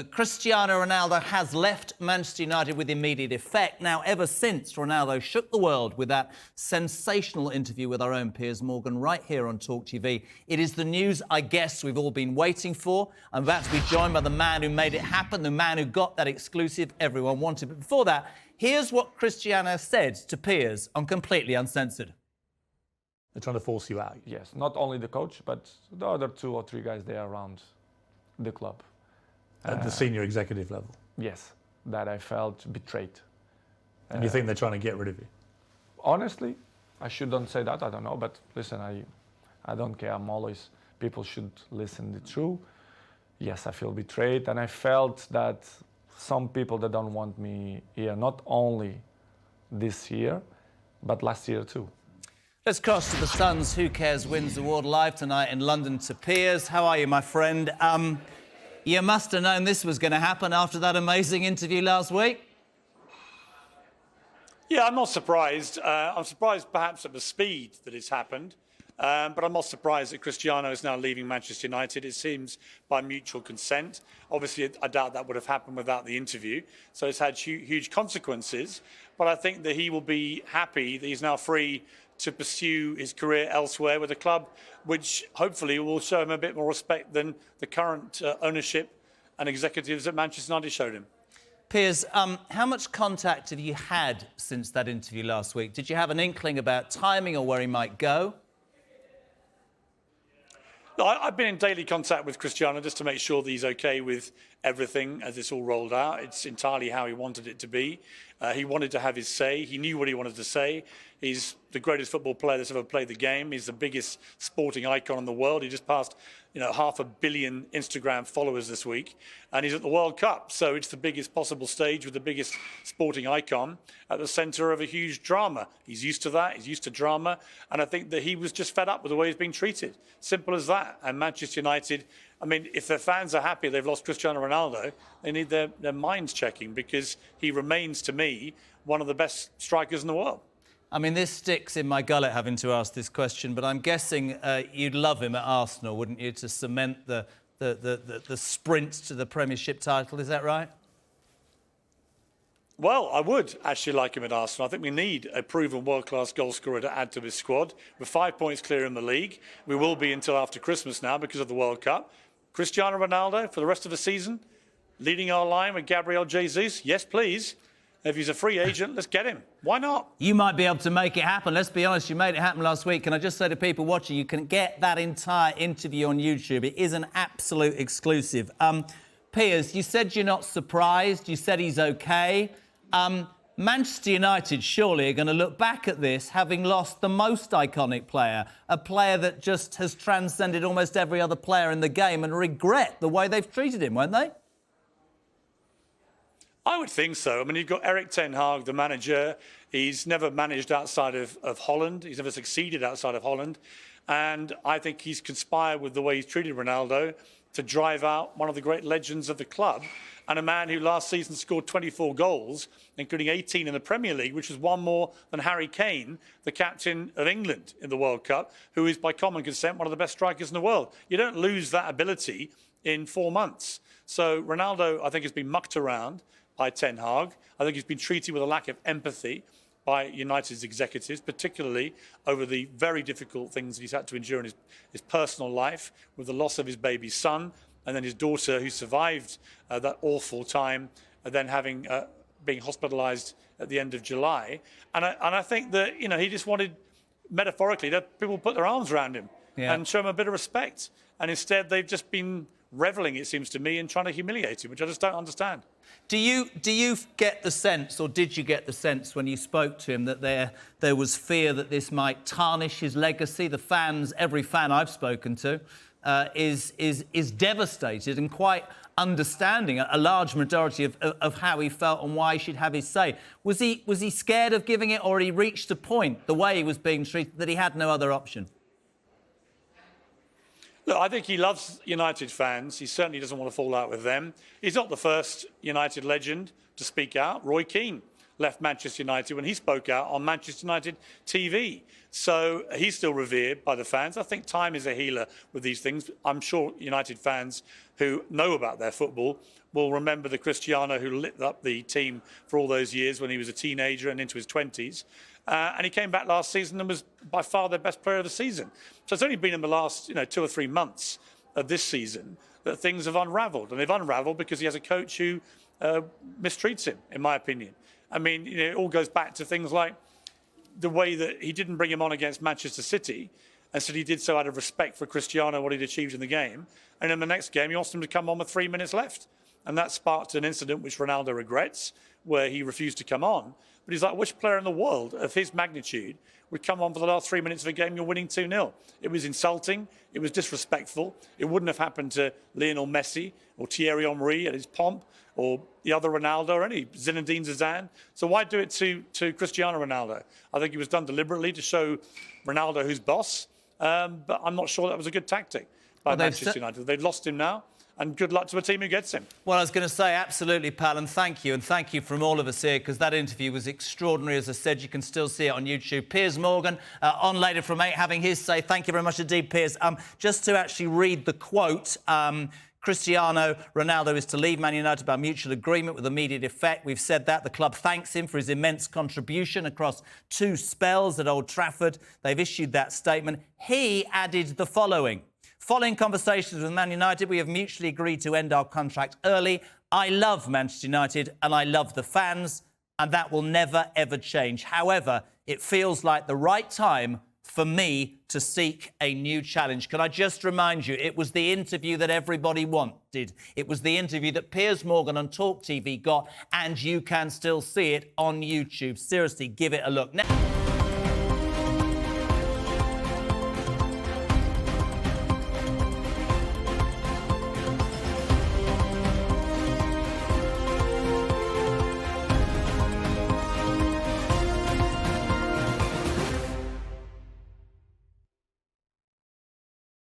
Cristiano Ronaldo has left Manchester United with immediate effect. Now, ever since Ronaldo shook the world with that sensational interview with our own Piers Morgan right here on talkTV, it is the news I guess we've all been waiting for. I'm about to be joined by the man who made it happen, the man who got that exclusive everyone wanted. But before that, here's what Cristiano said to Piers on Completely Uncensored. They're trying to force you out. Yes, not only the coach, but the other 2 or 3 guys there around the club. At the senior executive level? Yes, that I felt betrayed. And you think they're trying to get rid of you? Honestly, I shouldn't say that, I don't know, but listen, I don't care, people should listen the truth. Yes, I feel betrayed, and I felt that some people that don't want me here, not only this year, but last year too. Let's cross to the Sun's Who Cares Wins Award live tonight in London to Piers. How are you, my friend? You must have known this was going to happen after that amazing interview last week. Yeah, I'm not surprised. I'm surprised perhaps at the speed that it's happened. But I'm not surprised that Cristiano is now leaving Manchester United. It seems by mutual consent. Obviously, I doubt that would have happened without the interview. So it's had huge consequences. But I think that he will be happy that he's now free to pursue his career elsewhere with a club which hopefully will show him a bit more respect than the current ownership and executives at Manchester United showed him. Piers, how much contact have you had since that interview last week? Did you have an inkling about timing or where he might go? No, I've been in daily contact with Cristiano just to make sure that he's okay with everything as it's all rolled out. It's entirely how he wanted it to be. He wanted to have his say. He knew what he wanted to say. He's the greatest football player that's ever played the game. He's the biggest sporting icon in the world. He just passed, 500 million Instagram followers this week, and he's at the World Cup. So it's the biggest possible stage with the biggest sporting icon at the centre of a huge drama. He's used to that. He's used to drama, and I think that he was just fed up with the way he's being treated. Simple as that. And Manchester United, if their fans are happy they've lost Cristiano Ronaldo, they need their minds checking, because he remains, to me, one of the best strikers in the world. This sticks in my gullet having to ask this question, but I'm guessing you'd love him at Arsenal, wouldn't you, to cement the sprint to the Premiership title, is that right? Well, I would actually like him at Arsenal. I think we need a proven world-class goalscorer to add to his squad. We're 5 points clear in the league. We will be until after Christmas now because of the World Cup. Cristiano Ronaldo for the rest of the season, leading our line with Gabriel Jesus. Yes, please. If he's a free agent, let's get him. Why not? You might be able to make it happen. Let's be honest, you made it happen last week. Can I just say to people watching, you can get that entire interview on YouTube. It is an absolute exclusive. Piers, you said you're not surprised. You said he's OK. Manchester United surely are going to look back at this having lost the most iconic player, a player that just has transcended almost every other player in the game, and regret the way they've treated him, won't they? I would think so. You've got Erik Ten Hag, the manager. He's never managed outside of Holland. He's never succeeded outside of Holland. And I think he's conspired with the way he's treated Ronaldo to drive out one of the great legends of the club, and a man who last season scored 24 goals, including 18 in the Premier League, which was one more than Harry Kane, the captain of England in the World Cup, who is by common consent one of the best strikers in the world. You don't lose that ability in 4 months. So Ronaldo, I think, has been mucked around by Ten Hag. I think he's been treated with a lack of empathy by United's executives, particularly over the very difficult things he's had to endure in his personal life, with the loss of his baby son, and then his daughter, who survived that awful time, and then having being hospitalised at the end of July. And I think that he just wanted, metaphorically, that people put their arms around him and show him a bit of respect. And instead, they've just been revelling, it seems to me, in trying to humiliate him, which I just don't understand. Do you get the sense, or did you get the sense when you spoke to him, that there was fear that this might tarnish his legacy? The fans, every fan I've spoken to, is devastated and quite understanding, a large majority of how he felt and why he should have his say. Was he scared of giving it, or had he reached a point, the way he was being treated, that he had no other option? Look, I think he loves United fans. He certainly doesn't want to fall out with them. He's not the first United legend to speak out. Roy Keane left Manchester United when he spoke out on Manchester United TV. So he's still revered by the fans. I think time is a healer with these things. I'm sure United fans who know about their football will remember the Cristiano who lit up the team for all those years when he was a teenager and into his 20s. And he came back last season and was by far their best player of the season. So it's only been in the last 2 or 3 months of this season that things have unravelled. And they've unravelled because he has a coach who mistreats him, in my opinion. I mean, it all goes back to things like the way that he didn't bring him on against Manchester City and said he did so out of respect for Cristiano, what he'd achieved in the game. And in the next game, he asked him to come on with 3 minutes left. And that sparked an incident which Ronaldo regrets, where he refused to come on. But he's like, which player in the world of his magnitude would come on for the last 3 minutes of a game you're winning 2-0? It was insulting. It was disrespectful. It wouldn't have happened to Lionel Messi or Thierry Henry at his pomp or the other Ronaldo or any Zinedine Zidane. So why do it to Cristiano Ronaldo? I think it was done deliberately to show Ronaldo who's boss. But I'm not sure that was a good tactic by Manchester United. They've lost him now. And good luck to a team who gets him. Well, I was going to say, absolutely, pal, and thank you. And thank you from all of us here, because that interview was extraordinary. As I said, you can still see it on YouTube. Piers Morgan, on later from 8, having his say. Thank you very much indeed, Piers. Just to actually read the quote, Cristiano Ronaldo is to leave Man United by mutual agreement with immediate effect. We've said that. The club thanks him for his immense contribution across 2 spells at Old Trafford. They've issued that statement. He added the following. Following conversations with Man United, we have mutually agreed to end our contract early. I love Manchester United and I love the fans, and that will never, ever change. However, it feels like the right time for me to seek a new challenge. Can I just remind you, it was the interview that everybody wanted. It was the interview that Piers Morgan on talkTV got, and you can still see it on YouTube. Seriously, give it a look. Now